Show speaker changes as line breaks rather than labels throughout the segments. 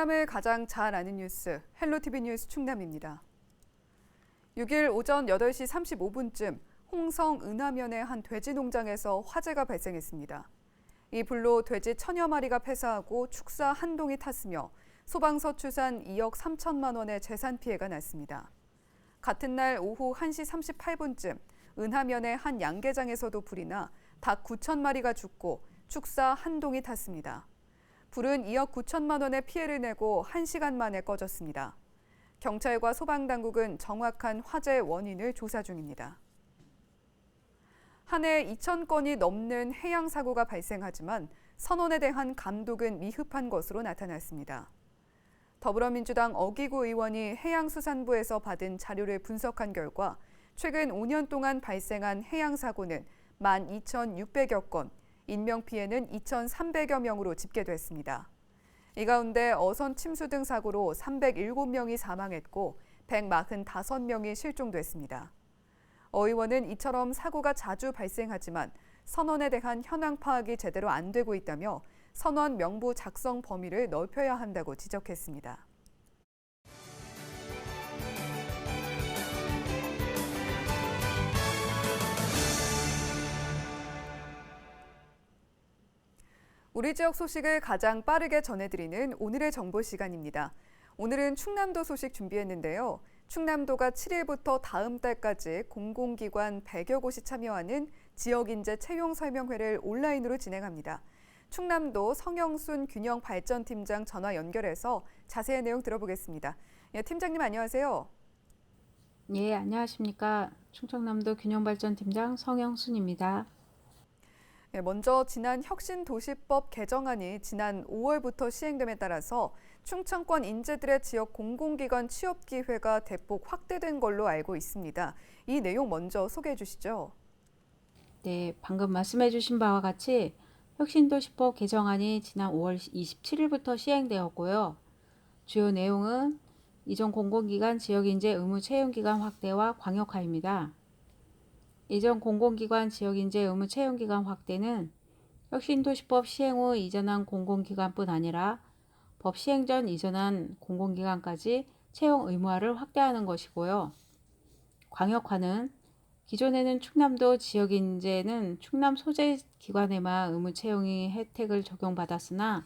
충남을 가장 잘 아는 뉴스, 헬로티비 뉴스 충남입니다. 6일 오전 8시 35분쯤 홍성 은하면의 한 돼지 농장에서 화재가 발생했습니다. 이 불로 돼지 천여 마리가 폐사하고 축사 한 동이 탔으며 소방서 추산 2억 3천만 원의 재산 피해가 났습니다. 같은 날 오후 1시 38분쯤 은하면의 한 양계장에서도 불이 나 닭 9천 마리가 죽고 축사 한 동이 탔습니다. 불은 2억 9천만 원의 피해를 내고 1시간 만에 꺼졌습니다. 경찰과 소방당국은 정확한 화재 원인을 조사 중입니다. 한 해 2,000건이 넘는 해양 사고가 발생하지만 선원에 대한 감독은 미흡한 것으로 나타났습니다. 더불어민주당 어기구 의원이 해양수산부에서 받은 자료를 분석한 결과 최근 5년 동안 발생한 해양 사고는 12,600여 건, 인명피해는 2,300여 명으로 집계됐습니다. 이 가운데 어선 침수 등 사고로 307명이 사망했고 145명이 실종됐습니다. 어 의원은 이처럼 사고가 자주 발생하지만 선원에 대한 현황 파악이 제대로 안 되고 있다며 선원 명부 작성 범위를 넓혀야 한다고 지적했습니다. 우리 지역 소식을 가장 빠르게 전해드리는 오늘의 정보 시간입니다. 오늘은 충남도 소식 준비했는데요. 충남도가 7일부터 다음 달까지 공공기관 100여 곳이 참여하는 지역인재 채용 설명회를 온라인으로 진행합니다. 충남도 성영순 균형발전팀장 전화 연결해서 자세한 내용 들어보겠습니다. 예, 팀장님 안녕하세요.
예, 안녕하십니까. 충청남도 균형발전팀장 성영순입니다.
네, 먼저 지난 혁신도시법 개정안이 지난 5월부터 시행됨에 따라서 충청권 인재들의 지역 공공기관 취업 기회가 대폭 확대된 걸로 알고 있습니다. 이 내용 먼저 소개해 주시죠.
네, 방금 말씀해 주신 바와 같이 혁신도시법 개정안이 지난 5월 27일부터 시행되었고요. 주요 내용은 이전 공공기관 지역인재 의무 채용기간 확대와 광역화입니다. 이전 공공기관 지역인재 의무 채용기간 확대는 혁신도시법 시행 후 이전한 공공기관뿐 아니라 법 시행 전 이전한 공공기관까지 채용 의무화를 확대하는 것이고요. 광역화는 기존에는 충남도 지역인재는 충남 소재 기관에만 의무 채용이 혜택을 적용받았으나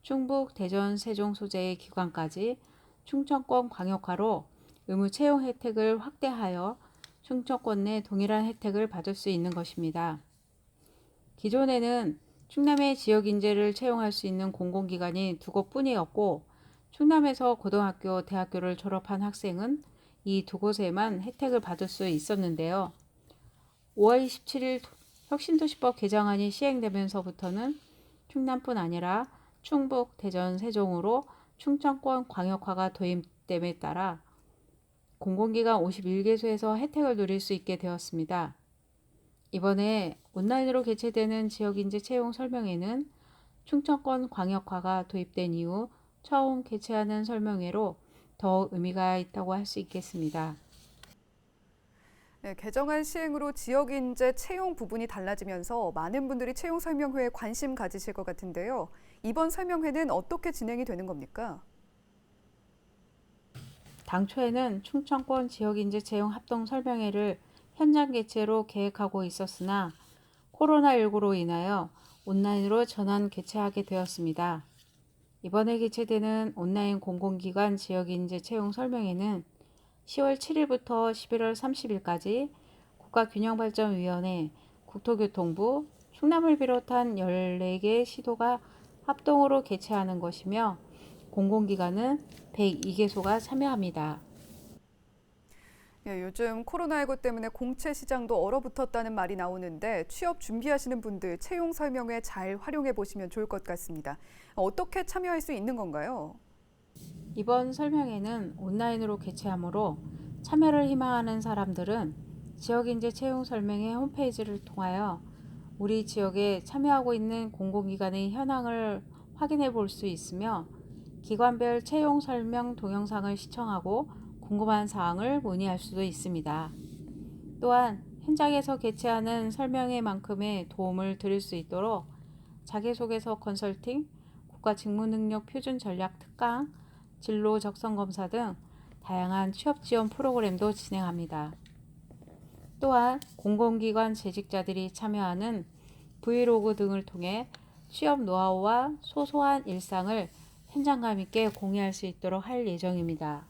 충북, 대전, 세종 소재의 기관까지 충청권 광역화로 의무 채용 혜택을 확대하여 충청권 내 동일한 혜택을 받을 수 있는 것입니다. 기존에는 충남의 지역 인재를 채용할 수 있는 공공기관이 두 곳뿐이었고 충남에서 고등학교, 대학교를 졸업한 학생은 이 두 곳에만 혜택을 받을 수 있었는데요. 5월 27일 혁신도시법 개정안이 시행되면서부터는 충남뿐 아니라 충북, 대전, 세종으로 충청권 광역화가 도입됨에 따라 공공기관 51개소에서 혜택을 누릴 수 있게 되었습니다. 이번에 온라인으로 개최되는 지역인재 채용 설명회는 충청권 광역화가 도입된 이후 처음 개최하는 설명회로 더 의미가 있다고 할 수 있겠습니다.
네, 개정안 시행으로 지역인재 채용 부분이 달라지면서 많은 분들이 채용 설명회에 관심 가지실 것 같은데요. 이번 설명회는 어떻게 진행이 되는 겁니까?
당초에는 충청권 지역인재 채용 합동 설명회를 현장 개최로 계획하고 있었으나 코로나19로 인하여 온라인으로 전환 개최하게 되었습니다. 이번에 개최되는 온라인 공공기관 지역인재 채용 설명회는 10월 7일부터 11월 30일까지 국가균형발전위원회, 국토교통부, 충남을 비롯한 14개 시도가 합동으로 개최하는 것이며 공공기관은 102개소가 참여합니다.
예, 요즘 코로나19 때문에 공채 시장도 얼어붙었다는 말이 나오는데 취업 준비하시는 분들 채용 설명회 잘 활용해 보시면 좋을 것 같습니다. 어떻게 참여할 수 있는 건가요?
이번 설명회는 온라인으로 개최하므로 참여를 희망하는 사람들은 지역인재 채용 설명회 홈페이지를 통하여 우리 지역에 참여하고 있는 공공기관의 현황을 확인해 볼 수 있으며 기관별 채용 설명 동영상을 시청하고 궁금한 사항을 문의할 수도 있습니다. 또한 현장에서 개최하는 설명회만큼의 도움을 드릴 수 있도록 자기소개서 컨설팅, 국가 직무능력 표준 전략 특강, 진로 적성 검사 등 다양한 취업 지원 프로그램도 진행합니다. 또한 공공기관 재직자들이 참여하는 브이로그 등을 통해 취업 노하우와 소소한 일상을 현장감 있게 공유할 수 있도록 할 예정입니다.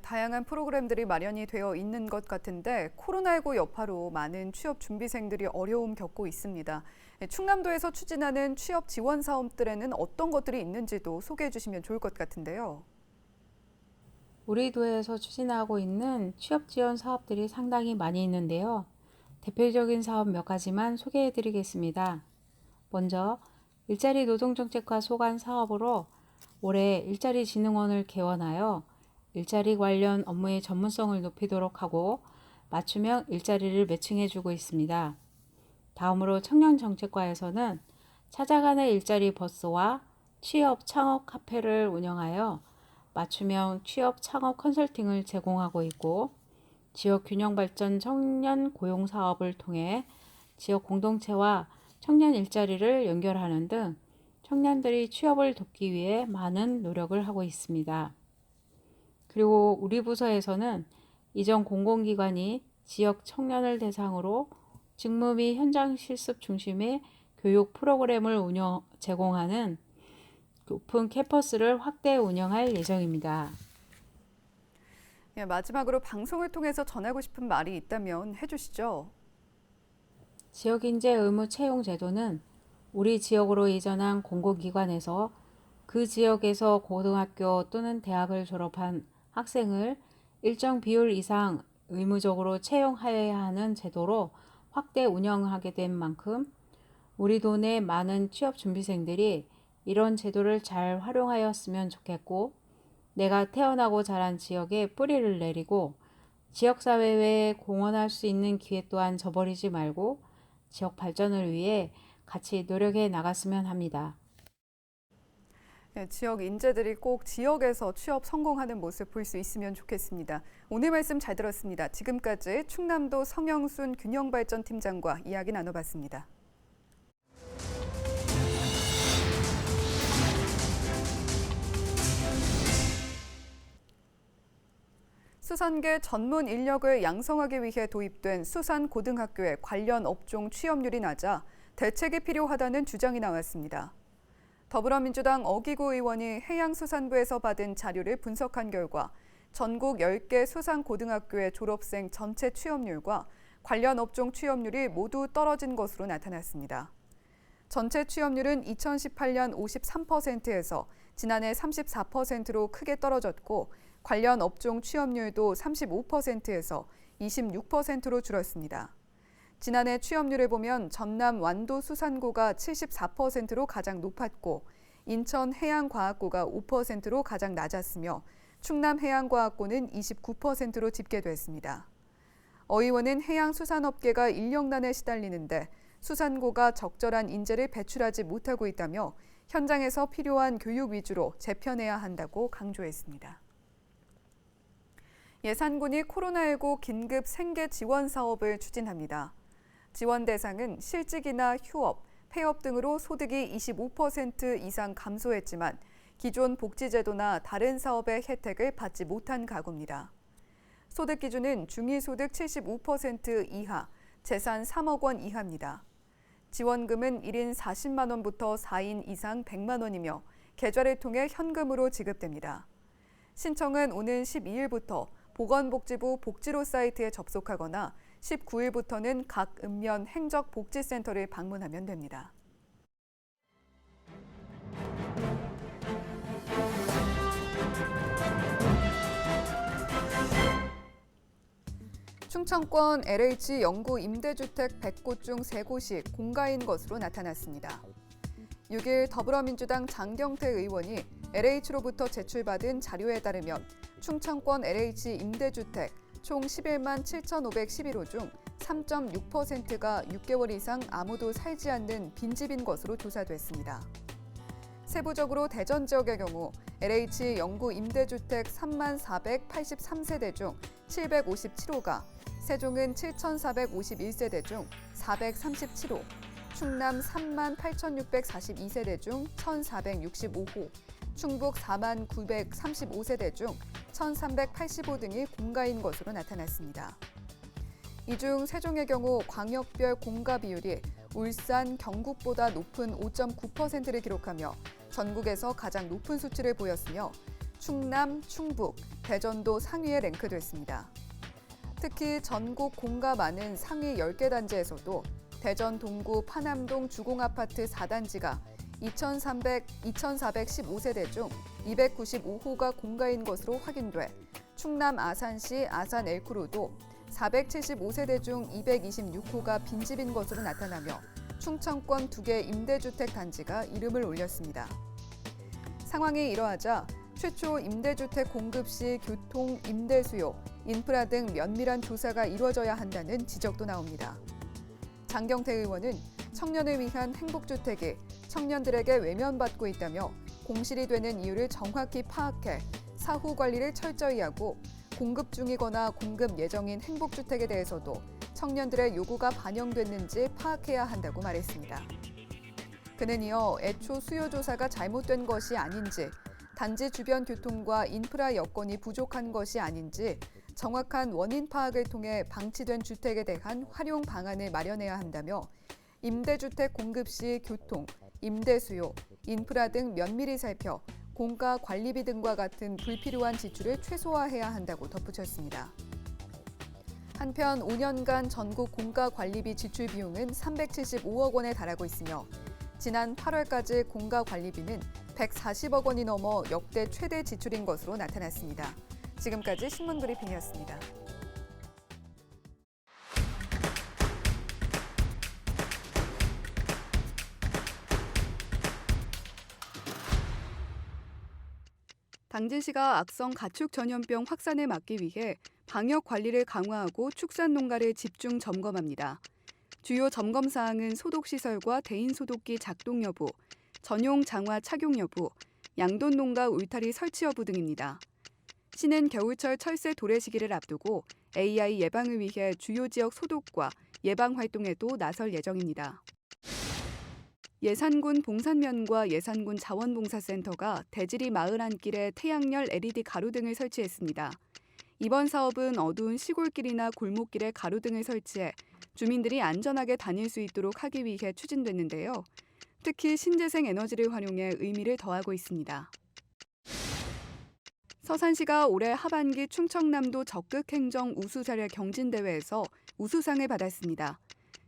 다양한 프로그램들이 마련이 되어 있는 것 같은데 코로나19 여파로 많은 취업 준비생들이 어려움 겪고 있습니다. 충남도에서 추진하는 취업 지원 사업들에는 어떤 것들이 있는지도 소개해 주시면 좋을 것 같은데요.
우리 도에서 추진하고 있는 취업 지원 사업들이 상당히 많이 있는데요. 대표적인 사업 몇 가지만 소개해 드리겠습니다. 먼저 일자리 노동정책과 소관 사업으로 올해 일자리진흥원을 개원하여 일자리 관련 업무의 전문성을 높이도록 하고 맞춤형 일자리를 매칭해주고 있습니다. 다음으로 청년정책과에서는 찾아가는 일자리 버스와 취업 창업 카페를 운영하여 맞춤형 취업 창업 컨설팅을 제공하고 있고 지역 균형 발전 청년 고용 사업을 통해 지역 공동체와 청년 일자리를 연결하는 등 청년들이 취업을 돕기 위해 많은 노력을 하고 있습니다. 그리고 우리 부서에서는 이전 공공기관이 지역 청년을 대상으로 직무 및 현장 실습 중심의 교육 프로그램을 제공하는 오픈 캠퍼스를 확대 운영할 예정입니다.
마지막으로 방송을 통해서 전하고 싶은 말이 있다면 해주시죠.
지역인재 의무 채용 제도는 우리 지역으로 이전한 공공기관에서 그 지역에서 고등학교 또는 대학을 졸업한 학생을 일정 비율 이상 의무적으로 채용하여야 하는 제도로 확대 운영하게 된 만큼 우리 도내 많은 취업 준비생들이 이런 제도를 잘 활용하였으면 좋겠고 내가 태어나고 자란 지역에 뿌리를 내리고 지역사회에 공헌할 수 있는 기회 또한 저버리지 말고 지역 발전을 위해 같이 노력해 나갔으면 합니다.
지역 인재들이 꼭 지역에서 취업 성공하는 모습 볼 수 있으면 좋겠습니다. 오늘 말씀 잘 들었습니다. 지금까지 충남도 성영순 균형발전팀장과 이야기 나눠봤습니다. 수산계 전문 인력을 양성하기 위해 도입된 수산고등학교의 관련 업종 취업률이 낮아 대책이 필요하다는 주장이 나왔습니다. 더불어민주당 어기구 의원이 해양수산부에서 받은 자료를 분석한 결과 전국 10개 수산고등학교의 졸업생 전체 취업률과 관련 업종 취업률이 모두 떨어진 것으로 나타났습니다. 전체 취업률은 2018년 53%에서 지난해 34%로 크게 떨어졌고 관련 업종 취업률도 35%에서 26%로 줄었습니다. 지난해 취업률을 보면 전남 완도수산고가 74%로 가장 높았고 인천 해양과학고가 5%로 가장 낮았으며 충남 해양과학고는 29%로 집계됐습니다. 어 의원은 해양수산업계가 인력난에 시달리는데 수산고가 적절한 인재를 배출하지 못하고 있다며 현장에서 필요한 교육 위주로 재편해야 한다고 강조했습니다. 예산군이 코로나19 긴급 생계 지원 사업을 추진합니다. 지원 대상은 실직이나 휴업, 폐업 등으로 소득이 25% 이상 감소했지만 기존 복지제도나 다른 사업의 혜택을 받지 못한 가구입니다. 소득 기준은 중위소득 75% 이하, 재산 3억 원 이하입니다. 지원금은 1인 40만 원부터 4인 이상 100만 원이며 계좌를 통해 현금으로 지급됩니다. 신청은 오는 12일부터 보건복지부 복지로 사이트에 접속하거나 19일부터는 각 읍면 행정복지센터를 방문하면 됩니다. 충청권 LH 영구 임대주택 100곳 중 3곳이 공가인 것으로 나타났습니다. 6일 더불어민주당 장경태 의원이 LH로부터 제출받은 자료에 따르면 충청권 LH 임대주택 총 11만 7,511호 중 3.6%가 6개월 이상 아무도 살지 않는 빈집인 것으로 조사됐습니다. 세부적으로 대전 지역의 경우 LH 영구 임대주택 3만 483세대 중 757호가, 세종은 7,451세대 중 437호, 충남 38,642세대 중 1,465호, 충북 49,935세대 중 1,385 등이 공가인 것으로 나타났습니다. 이 중 세종의 경우 광역별 공가 비율이 울산, 경북보다 높은 5.9%를 기록하며 전국에서 가장 높은 수치를 보였으며 충남, 충북, 대전도 상위에 랭크됐습니다. 특히 전국 공가 많은 상위 10개 단지에서도 대전 동구 파남동 주공아파트 4단지가 2,415세대 중 295호가 공가인 것으로 확인돼 충남 아산시 아산 엘크루도 475세대 중 226호가 빈집인 것으로 나타나며 충청권 2개 임대주택 단지가 이름을 올렸습니다. 상황이 이러하자 최초 임대주택 공급 시 교통, 임대 수요, 인프라 등 면밀한 조사가 이루어져야 한다는 지적도 나옵니다. 장경태 의원은 청년을 위한 행복주택이 청년들에게 외면받고 있다며 공실이 되는 이유를 정확히 파악해 사후 관리를 철저히 하고 공급 중이거나 공급 예정인 행복주택에 대해서도 청년들의 요구가 반영됐는지 파악해야 한다고 말했습니다. 그는 이어 애초 수요 조사가 잘못된 것이 아닌지, 단지 주변 교통과 인프라 여건이 부족한 것이 아닌지 정확한 원인 파악을 통해 방치된 주택에 대한 활용 방안을 마련해야 한다며 임대주택 공급 시 교통, 임대 수요, 인프라 등 면밀히 살펴 공가 관리비 등과 같은 불필요한 지출을 최소화해야 한다고 덧붙였습니다. 한편 5년간 전국 공가 관리비 지출 비용은 375억 원에 달하고 있으며 지난 8월까지 공가 관리비는 140억 원이 넘어 역대 최대 지출인 것으로 나타났습니다. 지금까지 신문 브리핑이었습니다. 당진시가 악성 가축 전염병 확산을 막기 위해 방역 관리를 강화하고 축산 농가를 집중 점검합니다. 주요 점검 사항은 소독 시설과 대인 소독기 작동 여부, 전용 장화 착용 여부, 양돈 농가 울타리 설치 여부 등입니다. 시는 겨울철 철새 도래 시기를 앞두고 AI 예방을 위해 주요 지역 소독과 예방 활동에도 나설 예정입니다. 예산군 봉산면과 예산군 자원봉사센터가 대지리 마을 안길에 태양열 LED 가로 등을 설치했습니다. 이번 사업은 어두운 시골길이나 골목길에 가로 등을 설치해 주민들이 안전하게 다닐 수 있도록 하기 위해 추진됐는데요. 특히 신재생 에너지를 활용해 의미를 더하고 있습니다. 서산시가 올해 하반기 충청남도 적극행정 우수사례 경진대회에서 우수상을 받았습니다.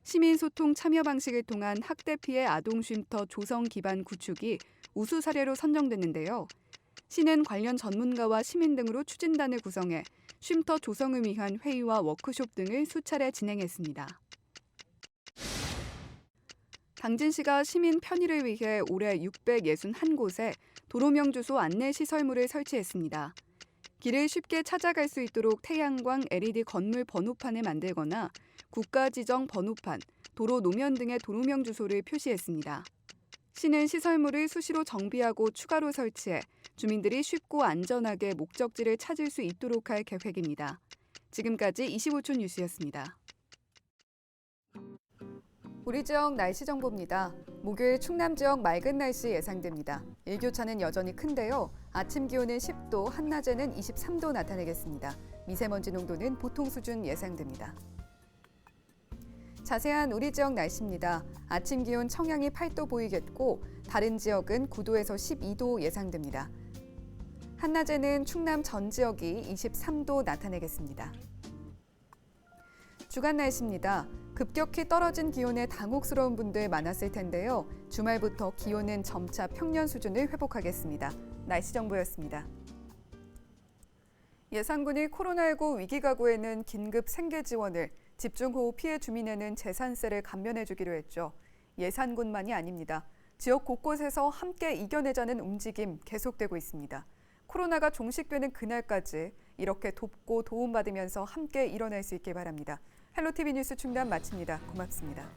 시민소통 참여 방식을 통한 학대 피해 아동 쉼터 조성 기반 구축이 우수 사례로 선정됐는데요. 시는 관련 전문가와 시민 등으로 추진단을 구성해 쉼터 조성을 위한 회의와 워크숍 등을 수차례 진행했습니다. 당진시가 시민 편의를 위해 올해 661곳에 도로명 주소 안내 시설물을 설치했습니다. 길을 쉽게 찾아갈 수 있도록 태양광 LED 건물 번호판을 만들거나 국가 지정 번호판, 도로 노면 등의 도로명 주소를 표시했습니다. 시는 시설물을 수시로 정비하고 추가로 설치해 주민들이 쉽고 안전하게 목적지를 찾을 수 있도록 할 계획입니다. 지금까지 25초 뉴스였습니다. 우리 지역 날씨 정보입니다. 목요일 충남 지역 맑은 날씨 예상됩니다. 일교차는 여전히 큰데요. 아침 기온은 10도, 한낮에는 23도 나타내겠습니다. 미세먼지 농도는 보통 수준 예상됩니다. 자세한 우리 지역 날씨입니다. 아침 기온 청양이 8도 보이겠고 다른 지역은 9도에서 12도 예상됩니다. 한낮에는 충남 전 지역이 23도 나타내겠습니다. 주간 날씨입니다. 급격히 떨어진 기온에 당혹스러운 분들 많았을 텐데요. 주말부터 기온은 점차 평년 수준을 회복하겠습니다. 날씨 정보였습니다. 예산군이 코로나19 위기가구에는 긴급 생계 지원을, 집중호우 피해 주민에는 재산세를 감면해주기로 했죠. 예산군만이 아닙니다. 지역 곳곳에서 함께 이겨내자는 움직임 계속되고 있습니다. 코로나가 종식되는 그날까지 이렇게 돕고 도움받으면서 함께 일어날 수 있길 바랍니다. 헬로티비 뉴스 충남 마칩니다. 고맙습니다.